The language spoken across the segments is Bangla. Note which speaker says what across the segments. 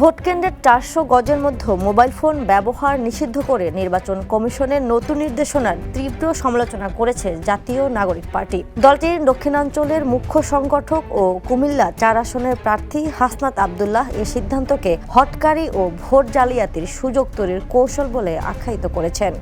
Speaker 1: ভোটকেন্দ্রের 400 গজের মধ্যে মোবাইল ফোন ব্যবহার নিষিদ্ধ করে নির্বাচন কমিশনের নতুন নির্দেশনার তীব্র সমালোচনা করেছে জাতীয় নাগরিক পার্টি। দলটির দক্ষিণাঞ্চলের মুখ্য সংগঠক ও কুমিল্লা 4 আসনের প্রার্থী হাসনাত আব্দুল্লাহ এই সিদ্ধান্তকে হঠকারী ও ভোট জালিয়াতির সুযোগ তৈরির কৌশল বলে আখ্যায়িত করেছেন।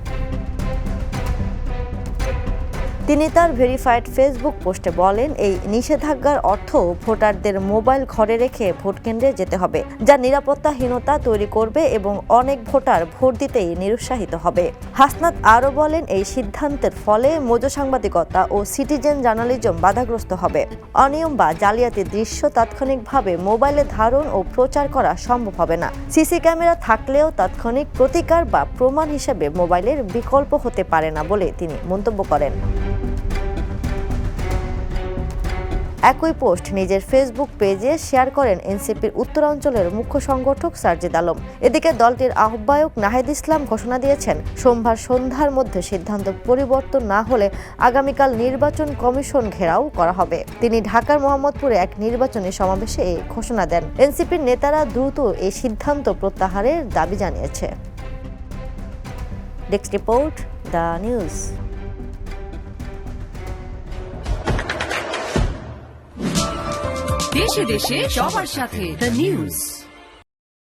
Speaker 1: তিনি তার ভেরিফাইড ফেসবুক পোস্টে বলেন, এই নিষেধাজ্ঞার অর্থ ভোটারদের মোবাইল ঘরে রেখে ভোটকেন্দ্রে যেতে হবে, যা নিরাপত্তাহীনতা তৈরি করবে এবং অনেক ভোটার ভোট দিতেই নিরুৎসাহিত হবে। হাসনাত আরও বলেন, এই সিদ্ধান্তের ফলে মজু সাংবাদিকতা ও সিটিজেন জার্নালিজম বাধাগ্রস্ত হবে। অনিয়ম বা জালিয়াতির দৃশ্য তাৎক্ষণিকভাবে মোবাইলে ধারণ ও প্রচার করা সম্ভব হবে না। সিসি ক্যামেরা থাকলেও তাৎক্ষণিক প্রতিকার বা প্রমাণ হিসেবে মোবাইলের বিকল্প হতে পারে না বলে তিনি মন্তব্য করেন। একই পোস্ট নিজের ফেসবুক পেজে শেয়ার করেন এনসিপির উত্তরাঞ্চলের মুখ্য সংগঠক সার্জিদ আলম। এদিকে দলটির আহ্বায়ক নাহিদ ইসলাম ঘোষণা দিয়েছেন, সোমবার সন্ধ্যার মধ্যে সিদ্ধান্ত পরিবর্তন না হলে আগামীকাল নির্বাচন কমিশন ঘেরাও করা হবে। তিনি ঢাকার মোহাম্মদপুরে এক নির্বাচনী সমাবেশে এই ঘোষণা দেন। এনসিপির নেতারা দ্রুত এই সিদ্ধান্ত প্রত্যাহারের দাবি জানিয়েছে। Desk report, the news.
Speaker 2: দেশে দেশে সবার সাথে দ্য নিউজ।